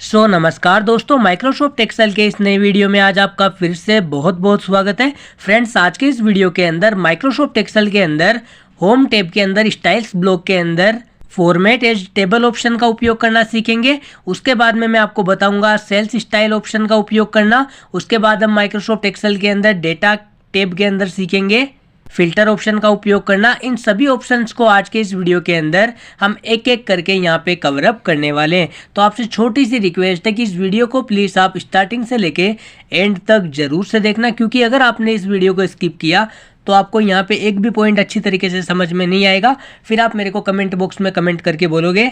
नमस्कार दोस्तों, Microsoft Excel के इस नए वीडियो में आज आपका फिर से बहुत बहुत स्वागत है। फ्रेंड्स, आज के इस वीडियो के अंदर माइक्रोसॉफ्ट एक्सेल के अंदर होम टैब के अंदर स्टाइल्स ब्लॉक के अंदर फॉर्मेट एज टेबल ऑप्शन का उपयोग करना सीखेंगे। उसके बाद में मैं आपको बताऊंगा सेल्स स्टाइल ऑप्शन का उपयोग करना। उसके बाद हम माइक्रोसॉफ्ट एक्सेल के अंदर डेटा टैब के अंदर सीखेंगे फिल्टर ऑप्शन का उपयोग करना। इन सभी ऑप्शंस को आज के इस वीडियो के अंदर हम एक एक करके यहाँ पे कवर अप करने वाले हैं। तो आपसे छोटी सी रिक्वेस्ट है कि इस वीडियो को प्लीज़ आप स्टार्टिंग से लेके एंड तक जरूर से देखना, क्योंकि अगर आपने इस वीडियो को स्किप किया तो आपको यहाँ पे एक भी पॉइंट अच्छी तरीके से समझ में नहीं आएगा। फिर आप मेरे को कमेंट बॉक्स में कमेंट करके बोलोगे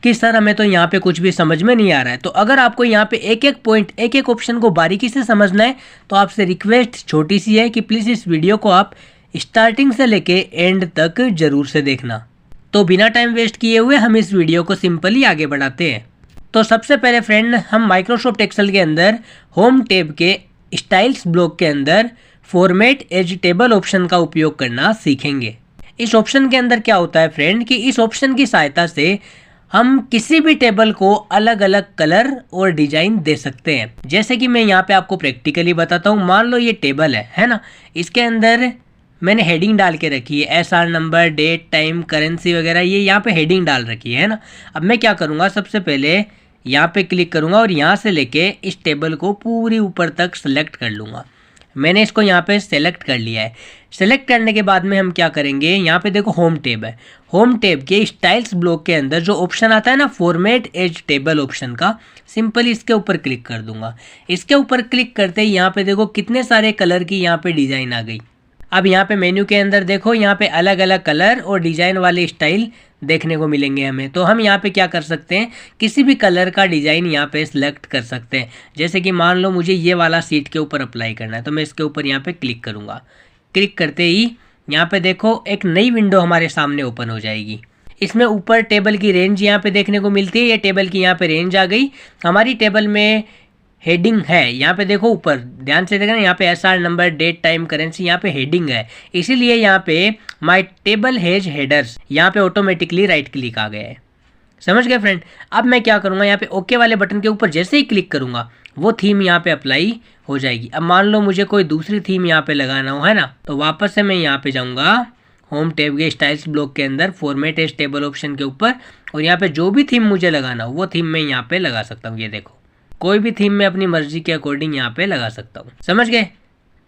कि सर हमें तो यहाँ पे कुछ भी समझ में नहीं आ रहा है। तो अगर आपको यहाँ पे एक एक पॉइंट एक एक ऑप्शन को बारीकी से समझना है तो आपसे रिक्वेस्ट छोटी सी है कि प्लीज़ इस वीडियो को आप स्टार्टिंग से लेके एंड तक जरूर से देखना। तो बिना टाइम वेस्ट किए हुए हम इस वीडियो को सिंपली आगे बढ़ाते हैं। तो सबसे पहले फ्रेंड, हम माइक्रोसॉफ्ट एक्सेल के अंदर होम टैब के स्टाइल्स ब्लॉक के अंदर फॉर्मेट एज टेबल ऑप्शन का उपयोग करना सीखेंगे। इस ऑप्शन के अंदर क्या होता है फ्रेंड कि इस ऑप्शन की सहायता से हम किसी भी टेबल को अलग अलग कलर और डिजाइन दे सकते हैं। जैसे कि मैं यहाँ पे आपको प्रैक्टिकली बताता हूँ। मान लो ये टेबल है ना, इसके अंदर मैंने हेडिंग डाल के रखी है SR number, date, time, currency वगैरह, ये यहाँ पे हेडिंग डाल रखी है ना। अब मैं क्या करूँगा, सबसे पहले यहाँ पे क्लिक करूँगा और यहाँ से लेके इस टेबल को पूरी ऊपर तक सेलेक्ट कर लूँगा। मैंने इसको यहाँ पे सेलेक्ट कर लिया है। सेलेक्ट करने के बाद में हम क्या करेंगे, यहाँ पे देखो होम टैब है। होम टैब के स्टाइल्स ब्लॉक के अंदर जो ऑप्शन आता है ना फॉर्मेट एज टेबल ऑप्शन का, सिंपली इसके ऊपर क्लिक कर दूंगा। इसके ऊपर क्लिक करते ही यहाँ पे देखो कितने सारे कलर की यहाँ पे डिज़ाइन आ गई। अब यहाँ पे मेन्यू के अंदर देखो, यहाँ पे अलग अलग कलर और डिज़ाइन वाले स्टाइल देखने को मिलेंगे हमें। तो हम यहाँ पे क्या कर सकते हैं, किसी भी कलर का डिज़ाइन यहाँ पे सिलेक्ट कर सकते हैं। जैसे कि मान लो मुझे ये वाला सीट के ऊपर अप्लाई करना है, तो मैं इसके ऊपर यहाँ पे क्लिक करूँगा। क्लिक करते ही यहाँ पे देखो एक नई विंडो हमारे सामने ओपन हो जाएगी। इसमें ऊपर टेबल की रेंज यहाँ पे देखने को मिलती है। ये टेबल की यहाँ पे रेंज आ गई। हमारी टेबल में हेडिंग है, यहाँ पे देखो ऊपर ध्यान से देखना, यहाँ पे SR number, date, time, currency, यहाँ पे हेडिंग है। इसीलिए यहाँ पे माय टेबल हैज हेडर्स, यहाँ पे ऑटोमेटिकली राइट क्लिक आ गया है। समझ गए फ्रेंड। अब मैं क्या करूँगा, यहाँ पे ओके वाले बटन के ऊपर जैसे ही क्लिक करूँगा वो थीम यहाँ पे अप्लाई हो जाएगी। अब मान लो मुझे कोई दूसरी थीम यहाँ पे लगाना हो, है ना, तो वापस से मैं यहाँ पे जाऊँगा होम टैब के स्टाइल्स ब्लॉक के अंदर फॉर्मेट एज टेबल ऑप्शन के ऊपर, और यहाँ पे जो भी थीम मुझे लगाना हो वो थीम मैं यहाँ पे लगा सकता हूँ। ये देखो, कोई भी थीम मैं अपनी मर्जी के अकॉर्डिंग यहाँ पे लगा सकता हूँ। समझ गए।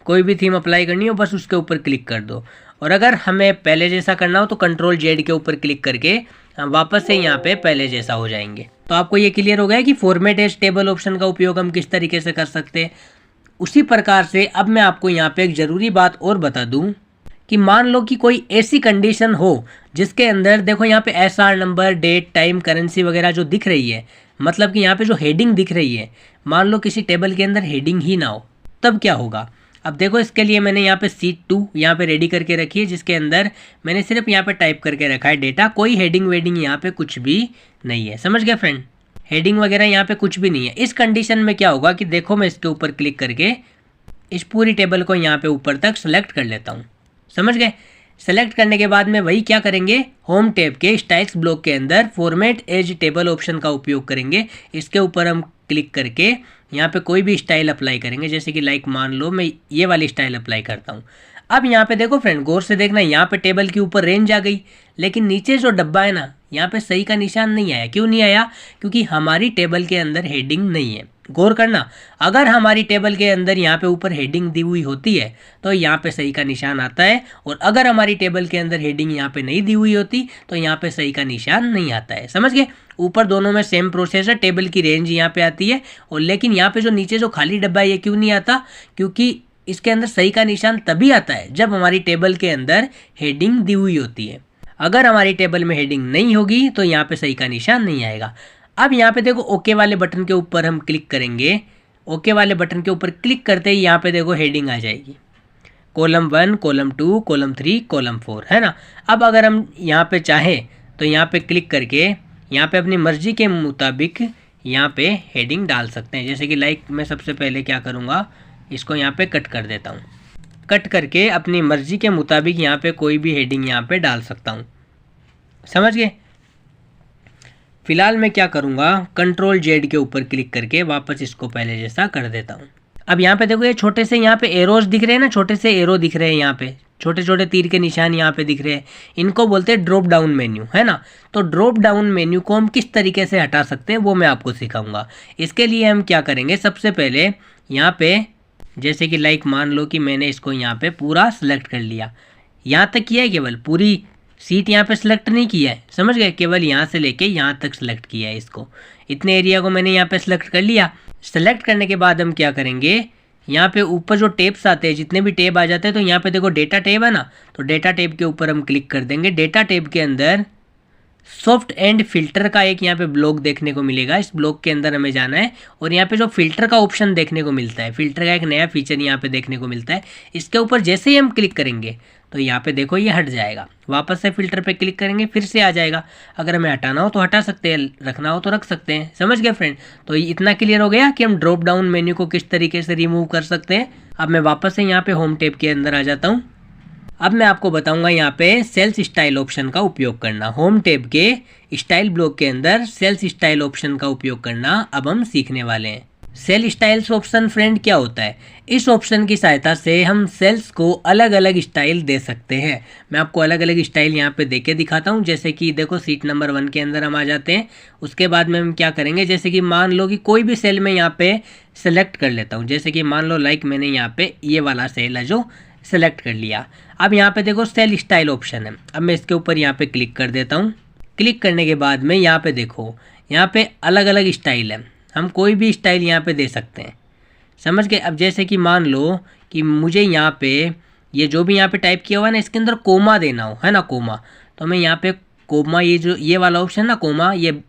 कोई भी थीम अप्लाई करनी हो बस उसके ऊपर क्लिक कर दो। और अगर हमें पहले जैसा करना हो तो Ctrl+Z के ऊपर क्लिक करके हम वापस से यहाँ पे पहले जैसा हो जाएंगे। तो आपको ये क्लियर हो गया कि फॉर्मेट एज टेबल ऑप्शन का उपयोग हम किस तरीके से कर सकते हैं। उसी प्रकार से अब मैं आपको यहाँ पे एक ज़रूरी बात और बता दूँ कि मान लो कि कोई ऐसी कंडीशन हो जिसके अंदर देखो यहाँ पे SR number, date, time, currency वगैरह जो दिख रही है, मतलब कि यहाँ पे जो हेडिंग दिख रही है, मान लो किसी टेबल के अंदर हेडिंग ही ना हो, तब क्या होगा। अब देखो इसके लिए मैंने यहाँ पे शीट 2 यहाँ पे रेडी करके रखी है, जिसके अंदर मैंने सिर्फ यहाँ पे टाइप करके रखा है डेटा। कोई हेडिंग वेडिंग यहाँ पे कुछ भी नहीं है। समझ गए फ्रेंड, हेडिंग वगैरह यहाँ पे कुछ भी नहीं है। इस कंडीशन में क्या होगा कि देखो मैं इसके ऊपर क्लिक करके इस पूरी टेबल को यहाँ पे ऊपर तक सेलेक्ट कर लेता हूँ। समझ गए। सेलेक्ट करने के बाद में वही क्या करेंगे, होम टैब के स्टाइल्स ब्लॉक के अंदर फॉर्मेट एज टेबल ऑप्शन का उपयोग करेंगे। इसके ऊपर हम क्लिक करके यहाँ पे कोई भी स्टाइल अप्लाई करेंगे। जैसे कि लाइक मान लो मैं ये वाली स्टाइल अप्लाई करता हूँ। अब यहाँ पे देखो फ्रेंड, गौर से देखना, यहाँ पे टेबल के ऊपर रेंज आ गई, लेकिन नीचे जो डब्बा है ना, यहाँ पे सही का निशान नहीं आया। क्यों नहीं आया, क्योंकि हमारी टेबल के अंदर हेडिंग नहीं है। गौर करना, अगर हमारी टेबल के अंदर यहाँ पे ऊपर हेडिंग दी हुई होती है तो यहाँ पे सही का निशान आता है, और अगर हमारी टेबल के अंदर हेडिंग यहाँ पे नहीं दी हुई होती तो यहाँ पे सही का निशान नहीं आता है। समझ गए। ऊपर दोनों में सेम प्रोसेस है, टेबल की रेंज यहाँ पे आती है, और लेकिन यहाँ पे जो नीचे जो खाली डब्बा है ये क्यों नहीं आता, क्योंकि इसके अंदर सही का निशान तभी आता है जब हमारी टेबल के अंदर हेडिंग दी हुई होती है। अगर हमारी टेबल में हेडिंग नहीं होगी तो यहाँ पे सही का निशान नहीं आएगा। अब यहाँ पे देखो ओके वाले बटन के ऊपर हम क्लिक करेंगे। ओके वाले बटन के ऊपर क्लिक करते ही यहाँ पे देखो हेडिंग आ जाएगी, कॉलम 1, कॉलम 2, कॉलम 3, कॉलम 4, है ना। अब अगर हम यहाँ पे चाहें तो यहाँ पे क्लिक करके यहाँ पे अपनी मर्जी के मुताबिक यहाँ पे हेडिंग डाल सकते हैं। जैसे कि लाइक मैं सबसे पहले क्या करूँगा, इसको यहाँ पे कट कर देता हूँ। कट करके अपनी मर्जी के मुताबिक यहाँ पे कोई भी हेडिंग यहाँ पे डाल सकता हूँ। समझ गए। फिलहाल मैं क्या करूँगा, कंट्रोल जेड के ऊपर क्लिक करके वापस इसको पहले जैसा कर देता हूँ। अब यहाँ पे देखो ये छोटे से यहाँ पे एरोज दिख रहे हैं ना, छोटे से एरो दिख रहे हैं यहाँ पे, छोटे छोटे तीर के निशान यहाँ पे दिख रहे हैं, इनको बोलते हैं ड्रॉप डाउन मेन्यू, है ना। तो ड्रॉप डाउन मेन्यू को हम किस तरीके से हटा सकते हैं वो मैं आपको सिखाऊंगा। इसके लिए हम क्या करेंगे, सबसे पहले यहाँ पे जैसे कि लाइक मान लो कि मैंने इसको यहाँ पे पूरा सिलेक्ट कर लिया, यहाँ तक किया है, केवल पूरी सीट यहाँ पे सिलेक्ट नहीं किया है, समझ गए, केवल यहाँ से लेके यहाँ तक सिलेक्ट किया है इसको, इतने एरिया को मैंने यहाँ पे सिलेक्ट कर लिया। सेलेक्ट करने के बाद हम क्या करेंगे, यहाँ पे ऊपर जो टेप्स आते हैं, जितने भी टेब आ जाते हैं, तो यहाँ पे देखो डेटा टेब है ना, तो डेटा टेब के ऊपर हम क्लिक कर देंगे। डेटा टेब के अंदर सॉफ्ट एंड फिल्टर का एक यहाँ पे ब्लॉक देखने को मिलेगा, इस ब्लॉक के अंदर हमें जाना है और यहाँ पे जो फिल्टर का ऑप्शन देखने को मिलता है, फिल्टर का एक नया फीचर यहाँ पे देखने को मिलता है, इसके ऊपर जैसे ही हम क्लिक करेंगे तो यहाँ पे देखो ये हट जाएगा। वापस से फिल्टर पे क्लिक करेंगे फिर से आ जाएगा। अगर हमें हटाना हो तो हटा सकते हैं, रखना हो तो रख सकते हैं। समझ गए फ्रेंड। तो इतना क्लियर हो गया कि हम ड्रॉप डाउन मेन्यू को किस तरीके से रिमूव कर सकते हैं। अब मैं वापस से यहाँ पे होम टैब के अंदर आ जाता हूँ। अब मैं आपको बताऊंगा यहाँ पे सेल्स स्टाइल ऑप्शन का उपयोग करना। होम टैब के स्टाइल ब्लॉक के अंदर सेल्स स्टाइल ऑप्शन का उपयोग करना अब हम सीखने वाले हैं। सेल स्टाइल्स ऑप्शन फ्रेंड क्या होता है, इस ऑप्शन की सहायता से हम सेल्स को अलग अलग स्टाइल दे सकते हैं। मैं आपको अलग अलग स्टाइल यहाँ पे देके दिखाता हूँ। जैसे कि देखो सीट नंबर 1 के अंदर हम आ जाते हैं। उसके बाद में हम क्या करेंगे, जैसे कि मान लो कि कोई भी सेल में यहाँ पे सेलेक्ट कर लेता हूँ। जैसे कि मान लो लाइक मैंने यहाँ पे ये वाला सेल है जो सेलेक्ट कर लिया। अब यहाँ पे देखो सेल स्टाइल ऑप्शन है। अब मैं इसके ऊपर यहाँ पे क्लिक कर देता हूँ। क्लिक करने के बाद में यहाँ पे देखो, यहाँ पे अलग अलग स्टाइल है, हम कोई भी स्टाइल यहाँ पे दे सकते हैं। समझ गए। अब जैसे कि मान लो कि मुझे यहाँ पे ये जो भी यहाँ पे टाइप किया हुआ है ना, इसके अंदर कोमा देना हो, है ना, कोमा, तो मैं यहाँ पे कोमा, ये जो ये वाला ऑप्शन ना कोमा, ये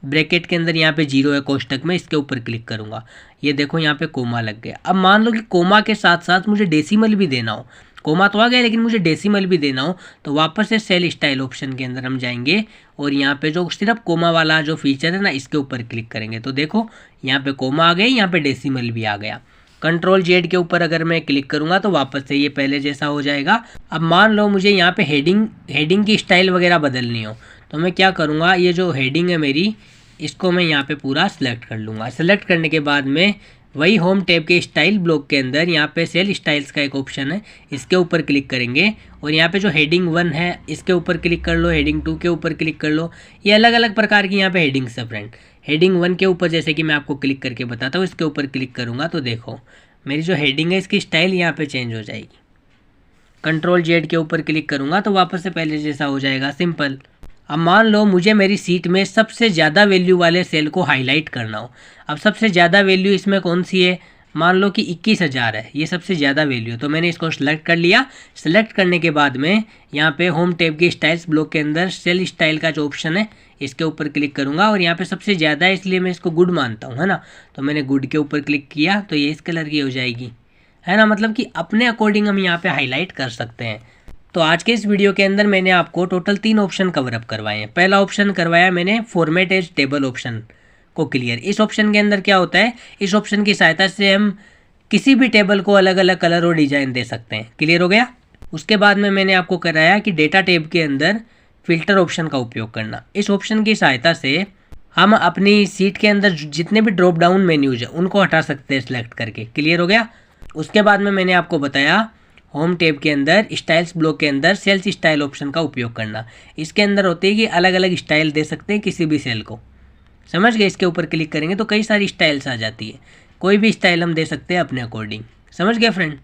ब्रैकेट के अंदर यहाँ पे 0 है कोष्टक में, इसके ऊपर क्लिक करूँगा। ये देखो यहाँ पे कोमा लग गया। अब मान लो कि कोमा के साथ साथ मुझे डेसिमल भी देना हो, कोमा तो आ गया लेकिन मुझे डेसिमल भी देना हो, तो वापस से सेल स्टाइल ऑप्शन के अंदर हम जाएंगे और यहाँ पे जो सिर्फ कोमा वाला जो फीचर है ना, इसके ऊपर क्लिक करेंगे तो देखो यहाँ पे कोमा आ गया, यहाँ पे डेसिमल भी आ गया। कंट्रोल जेड के ऊपर अगर मैं क्लिक करूँगा तो वापस से ये पहले जैसा हो जाएगा। अब मान लो मुझे यहाँ पे हेडिंग की स्टाइल वगैरह बदलनी हो, तो मैं क्या करूँगा, ये जो हेडिंग है मेरी, इसको मैं यहाँ पे पूरा सिलेक्ट कर लूँगा। सेलेक्ट करने के बाद में वही होम टैब के स्टाइल ब्लॉक के अंदर यहाँ पे सेल स्टाइल्स का एक ऑप्शन है, इसके ऊपर क्लिक करेंगे और यहाँ पे जो हेडिंग 1 है इसके ऊपर क्लिक कर लो, हेडिंग 2 के ऊपर क्लिक कर लो। ये अलग अलग प्रकार की यहाँ पे हेडिंग्स है फ्रेंड। हेडिंग 1 के ऊपर जैसे कि मैं आपको क्लिक करके बताता हूँ, इसके ऊपर क्लिक करूँगा तो देखो मेरी जो हेडिंग है इसकी स्टाइल यहाँ पे चेंज हो जाएगी। कंट्रोल जेड के ऊपर क्लिक करूँगा तो वापस से पहले जैसा हो जाएगा, सिंपल। अब मान लो मुझे मेरी सीट में सबसे ज़्यादा वैल्यू वाले सेल को हाईलाइट करना हो। अब सबसे ज़्यादा वैल्यू इसमें कौन सी है, मान लो कि 21,000 है, ये सबसे ज़्यादा वैल्यू, तो मैंने इसको सेलेक्ट कर लिया। सेलेक्ट करने के बाद में यहाँ पे होम टैब के स्टाइल्स ब्लॉक के अंदर सेल स्टाइल का जो ऑप्शन है इसके ऊपर क्लिक करूँगा और यहाँ पे सबसे ज़्यादा है इसलिए मैं इसको गुड मानता हूँ, है ना। तो मैंने गुड के ऊपर क्लिक किया तो ये इस कलर की हो जाएगी, है ना। मतलब कि अपने अकॉर्डिंग हम यहाँ पे हाईलाइट कर सकते हैं। तो आज के इस वीडियो के अंदर मैंने आपको टोटल 3 ऑप्शन कवर अप करवाए हैं। पहला ऑप्शन करवाया मैंने फॉर्मेट एज टेबल ऑप्शन को क्लियर। इस ऑप्शन के अंदर क्या होता है, इस ऑप्शन की सहायता से हम किसी भी टेबल को अलग अलग कलर और डिजाइन दे सकते हैं। क्लियर हो गया। उसके बाद में मैंने आपको कराया कि डेटा टेब के अंदर फिल्टर ऑप्शन का उपयोग करना। इस ऑप्शन की सहायता से हम अपनी सीट के अंदर जितने भी ड्रॉप डाउन मेन्यूज है उनको हटा सकते हैं सिलेक्ट करके। क्लियर हो गया। उसके बाद में मैंने आपको बताया होम टैब के अंदर स्टाइल्स ब्लॉक के अंदर सेल्स स्टाइल ऑप्शन का उपयोग करना। इसके अंदर होते है कि अलग अलग स्टाइल दे सकते हैं किसी भी सेल को। समझ गए। इसके ऊपर क्लिक करेंगे तो कई सारी स्टाइल्स आ जाती है, कोई भी स्टाइल हम दे सकते हैं अपने अकॉर्डिंग। समझ गए फ्रेंड।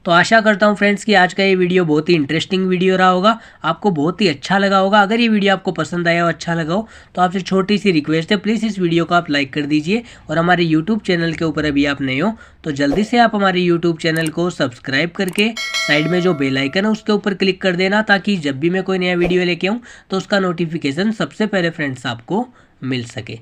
तो आशा करता हूँ फ्रेंड्स कि आज का ये वीडियो बहुत ही इंटरेस्टिंग वीडियो रहा होगा, आपको बहुत ही अच्छा लगा होगा। अगर ये वीडियो आपको पसंद आया हो, अच्छा लगा हो, तो आपसे छोटी सी रिक्वेस्ट है, प्लीज़ इस वीडियो को आप लाइक कर दीजिए। और हमारे यूट्यूब चैनल के ऊपर अभी आप नए हो तो जल्दी से आप हमारे यूट्यूब चैनल को सब्सक्राइब करके साइड में जो बेल आइकन है उसके ऊपर क्लिक कर देना, ताकि जब भी मैं कोई नया वीडियो लेके आऊँ तो उसका नोटिफिकेशन सबसे पहले फ्रेंड्स आपको मिल सके।